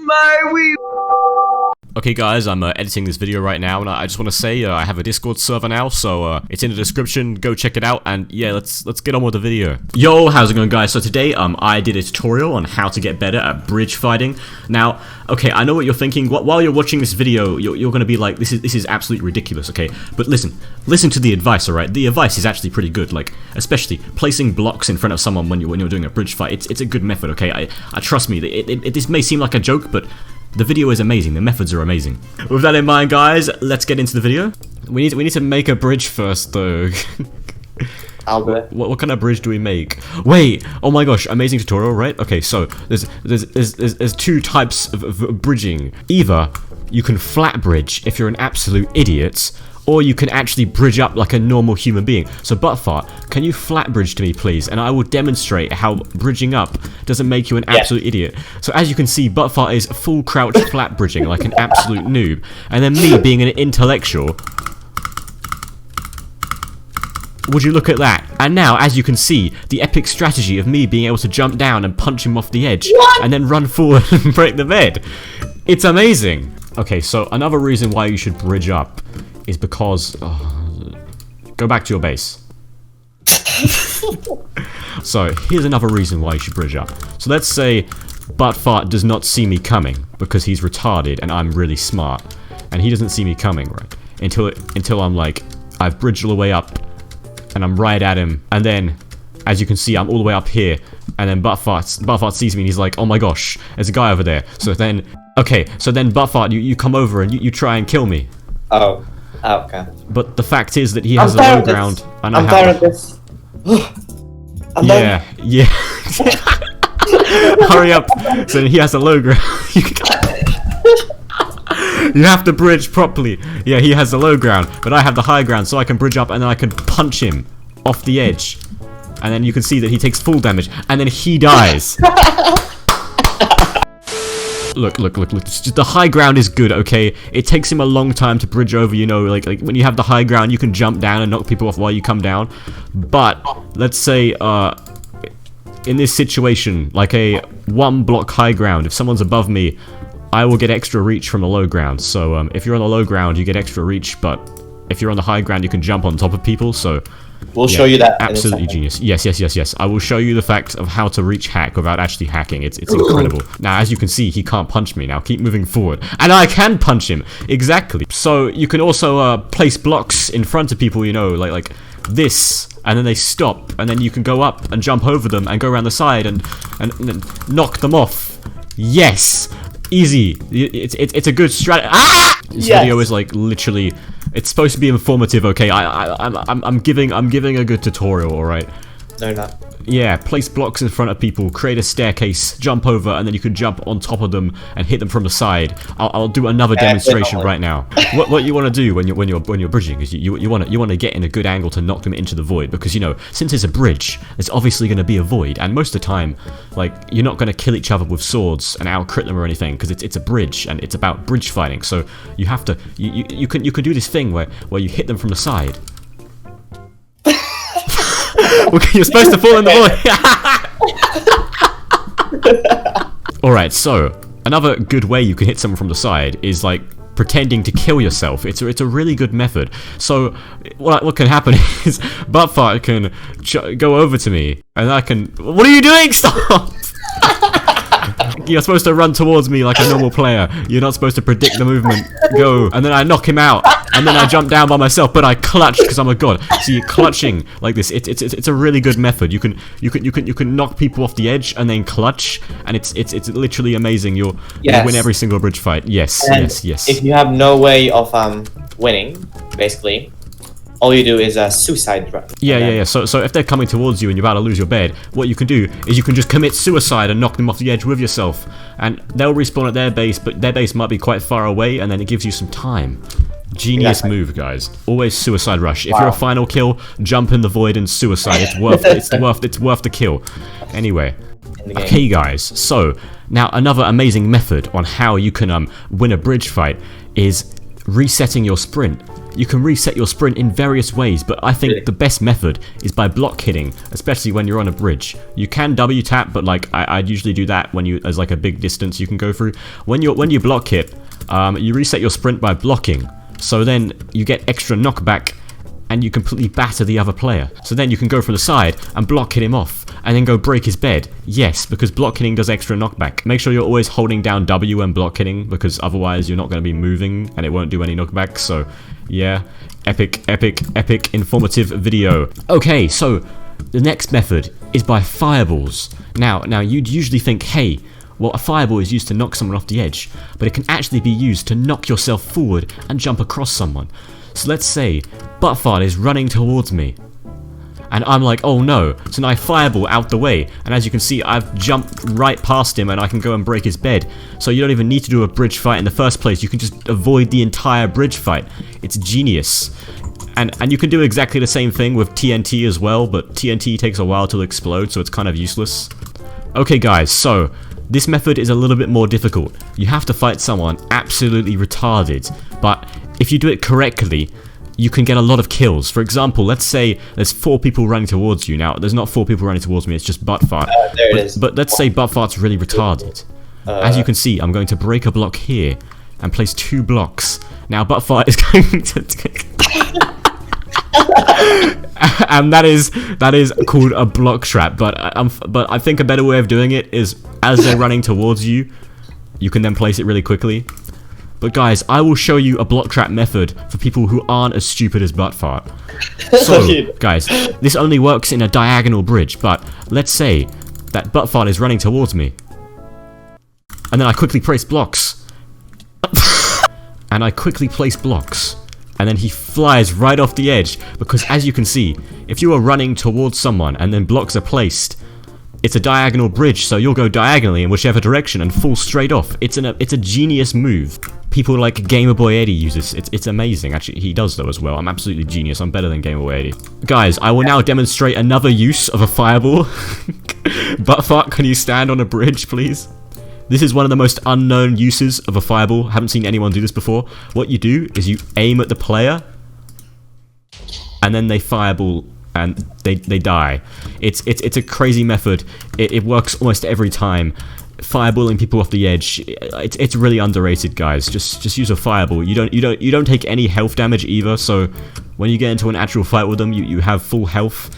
My wee. Okay guys, I'm editing this video right now, and I just want to say I have a Discord server now, so it's in the description, go check it out, and yeah, let's get on with the video. Yo, how's it going guys? So today, I did a tutorial on how to get better at bridge fighting. Now, okay, I know what you're thinking. While you're watching this video, you're gonna be like, this is absolutely ridiculous, okay? But listen to the advice, alright? The advice is actually pretty good, like, especially placing blocks in front of someone when you're doing a bridge fight. It's a good method, okay? I trust me, this may seem like a joke, but the video is amazing. The methods are amazing. With that in mind, guys, let's get into the video. We need to make a bridge first, though. I'll do it. What kind of bridge do we make? Wait! Oh my gosh! Amazing tutorial, right? Okay, so there's two types of bridging. Either you can flat bridge if you're an absolute idiot, or you can actually bridge up like a normal human being. So Buttfart, can you flat bridge to me please? And I will demonstrate how bridging up doesn't make you an absolute idiot. So as you can see, Buttfart is full crouch flat bridging like an absolute noob. And then me being an intellectual. Would you look at that? And now, as you can see, the epic strategy of me being able to jump down and punch him off the edge. And then run forward and break the bed. It's amazing. Okay, so another reason why you should bridge up is because go back to your base. So here's another reason why you should bridge up. So let's say Buttfart does not see me coming because he's retarded and I'm really smart, and he doesn't see me coming, right? Until I'm like, I've bridged all the way up and I'm right at him, and then as you can see, I'm all the way up here, and then Buttfart sees me and he's like, oh my gosh, there's a guy over there. So then Buttfart, you come over and you try and kill me. Oh, okay. But the fact is that he has a low ground, and I'm tired of this. Yeah. Hurry up. So he has a low ground. You have to bridge properly. Yeah, he has the low ground, but I have the high ground, so I can bridge up and then I can punch him off the edge. And then you can see that he takes full damage, and then he dies. Look. The high ground is good, okay? It takes him a long time to bridge over, you know, like when you have the high ground, you can jump down and knock people off while you come down. But, let's say, in this situation, like a 1 block high ground, if someone's above me, I will get extra reach from the low ground. So, if you're on the low ground, you get extra reach, but if you're on the high ground, you can jump on top of people, so we'll show you that. Absolutely genius. Yes. I will show you the fact of how to reach hack without actually hacking. It's incredible. Now, as you can see, he can't punch me. Now, keep moving forward. And I can punch him. Exactly. So, you can also place blocks in front of people, you know, like this, and then they stop, and then you can go up and jump over them and go around the side and knock them off. Yes! Easy. It's a good strategy. Ah! This video is like literally, it's supposed to be informative, okay? I'm giving a good tutorial, all right? No, not. Yeah, place blocks in front of people, create a staircase, jump over, and then you can jump on top of them and hit them from the side. I'll do another demonstration right now. What you want to do when you're bridging is you want to get in a good angle to knock them into the void, because, you know, since it's a bridge, there's obviously going to be a void, and most of the time, like, you're not going to kill each other with swords and out-crit them or anything, because it's a bridge and it's about bridge fighting. So you have to you can do this thing where you hit them from the side. Okay, you're supposed to fall in the void. Alright, so another good way you can hit someone from the side is like pretending to kill yourself. It's a really good method. So what can happen is Buttfart can go over to me, and I can. What are you doing? Stop! You're supposed to run towards me like a normal player. You're not supposed to predict the movement. Go, and then I knock him out, and then I jump down by myself, but I clutch because I'm a god. See, clutching like this, it's a really good method. You can knock people off the edge and then clutch, and it's literally amazing. You win every single bridge fight. Yes. If you have no way of winning, basically, all you do is a suicide run. Yeah. So if they're coming towards you and you're about to lose your bed, what you can do is you can just commit suicide and knock them off the edge with yourself, and they'll respawn at their base, but their base might be quite far away, and then it gives you some time. Genius move, guys. Always suicide rush. If you're a final kill, jump in the void and suicide. It's worth the kill. Anyway, okay, guys. So now another amazing method on how you can win a bridge fight is resetting your sprint. you can reset your sprint in various ways, but I think the best method is by block hitting, especially when you're on a bridge. You can W tap, but like I'd usually do that when as like a big distance you can go through. When you block hit, you reset your sprint by blocking, so then you get extra knockback and you completely batter the other player. So then you can go from the side and block hit him off, and then go break his bed. Yes, because block hitting does extra knockback. Make sure you're always holding down W when block hitting, because otherwise you're not going to be moving and it won't do any knockback. So yeah, epic informative video. Okay, so the next method is by fireballs. Now you'd usually think, hey, well, a fireball is used to knock someone off the edge, but it can actually be used to knock yourself forward and jump across someone. So let's say Buttfart is running towards me, and I'm like, oh no, so now I fireball out the way, and as you can see, I've jumped right past him and I can go and break his bed. So you don't even need to do a bridge fight in the first place, you can just avoid the entire bridge fight. It's genius. And you can do exactly the same thing with TNT as well, but TNT takes a while to explode, so it's kind of useless. Okay guys, so this method is a little bit more difficult. You have to fight someone absolutely retarded, but if you do it correctly, you can get a lot of kills. For example, let's say there's 4 people running towards you. Now, there's not 4 people running towards me, it's just Buttfart. There it is. But let's say Buttfart's really retarded. As you can see, I'm going to break a block here and place 2 blocks. Now, Buttfart is going to... and that is called a block trap, but I think a better way of doing it is, as they're running towards you, you can then place it really quickly. But guys, I will show you a block trap method for people who aren't as stupid as Buttfart. So, guys, this only works in a diagonal bridge, but let's say that Buttfart is running towards me, and then I quickly place blocks. And I quickly place blocks. And then he flies right off the edge, because as you can see, if you are running towards someone and then blocks are placed, it's a diagonal bridge, so you'll go diagonally in whichever direction and fall straight off. It's a genius move. People like Gamer Boy Eddie use this. It's amazing. Actually, he does though as well. I'm absolutely genius. I'm better than Gamer Boy Eddie. Guys, I will now demonstrate another use of a fireball. Buttfart, can you stand on a bridge, please? This is one of the most unknown uses of a fireball. Haven't seen anyone do this before. What you do is you aim at the player, and then they fireball and they die. It's a crazy method. It works almost every time. Fireballing people off the edge, it's really underrated, guys. Just use a fireball. You don't take any health damage either. So when you get into an actual fight with them, you have full health.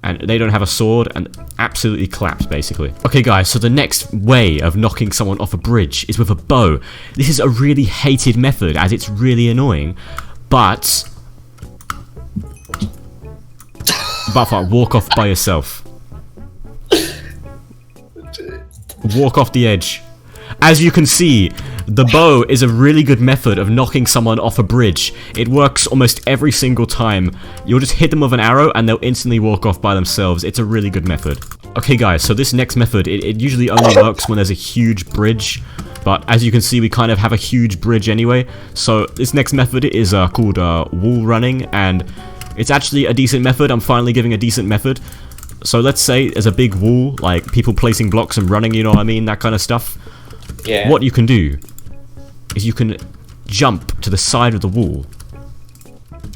And they don't have a sword, and absolutely clapped, basically. Okay, guys, so the next way of knocking someone off a bridge is with a bow. This is a really hated method, as it's really annoying, but... Buttfart, walk off by yourself. Walk off the edge. As you can see, the bow is a really good method of knocking someone off a bridge. It works almost every single time. You'll just hit them with an arrow and they'll instantly walk off by themselves. It's a really good method. Okay guys, so this next method, it usually only works when there's a huge bridge. But as you can see, we kind of have a huge bridge anyway. So this next method is called wall running, and it's actually a decent method. I'm finally giving a decent method. So let's say there's a big wall, like people placing blocks and running, you know what I mean, that kind of stuff. Yeah. What you can do is you can jump to the side of the wall,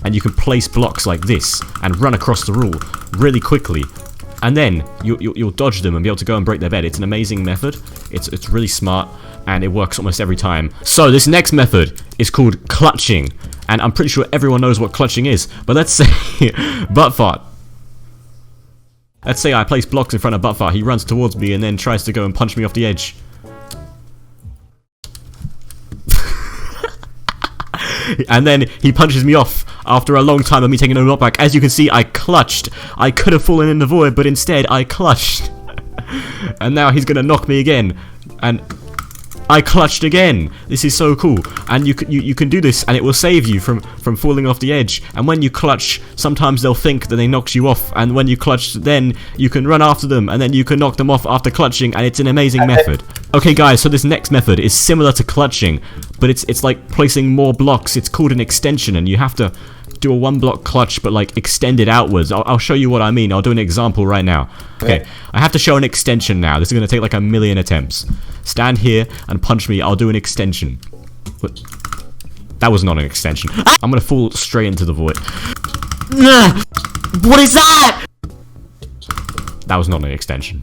and you can place blocks like this and run across the wall really quickly, and then you'll dodge them and be able to go and break their bed. It's an amazing method. It's really smart, and it works almost every time. So this next method is called clutching, and I'm pretty sure everyone knows what clutching is, but let's say Buttfart. Let's say I place blocks in front of Buttfart. He runs towards me and then tries to go and punch me off the edge. And then he punches me off after a long time of me taking a knockback. As you can see, I clutched. I could have fallen in the void, but instead I clutched. And now he's gonna knock me again. And I clutched again. This is so cool. And you can do this, and it will save you from falling off the edge. And when you clutch, sometimes they'll think that they knocked you off. And when you clutch, then you can run after them, and then you can knock them off after clutching, and it's an amazing method. Okay guys, so this next method is similar to clutching, but it's like placing more blocks. It's called an extension, and you have to do a 1-block clutch, but like extend it outwards. I'll show you what I mean. I'll do an example right now. Okay, I have to show an extension now. This is going to take like a million attempts. Stand here and punch me. I'll do an extension. That was not an extension. I'm gonna fall straight into the void. What is that? That was not an extension.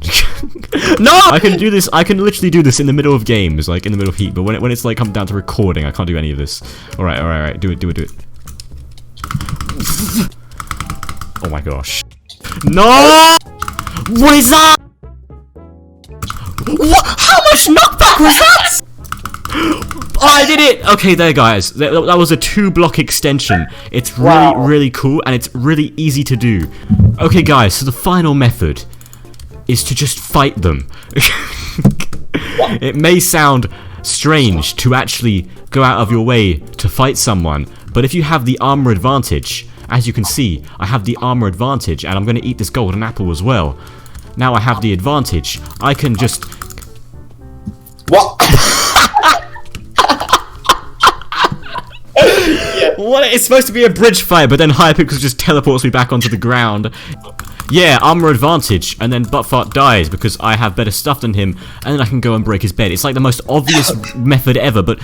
No! I can do this, I can literally do this in the middle of games, like in the middle of heat, but when it's like come down to recording, I can't do any of this. Alright, do it. Oh my gosh. No! What is that? What? How much knockback was that? Oh, I did it! Okay, there guys, that was a 2-block extension. It's really cool, and it's really easy to do. Okay guys, so the final method is to just fight them. It may sound strange to actually go out of your way to fight someone, but if you have the armor advantage, as you can see, I have the armor advantage, and I'm gonna eat this golden apple as well. Now I have the advantage, I can just... What? What? It's supposed to be a bridge fight, but then Hypixel just teleports me back onto the ground. Yeah, armor advantage, and then Buttfart dies because I have better stuff than him, and then I can go and break his bed. It's like the most obvious method ever, but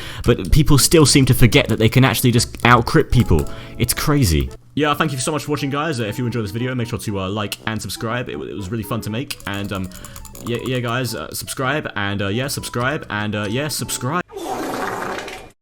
people still seem to forget that they can actually just out-crit people. It's crazy. Yeah, thank you so much for watching, guys. If you enjoyed this video, make sure to like and subscribe. It was really fun to make, and yeah, guys, subscribe, and yeah, subscribe, and yeah, subscribe.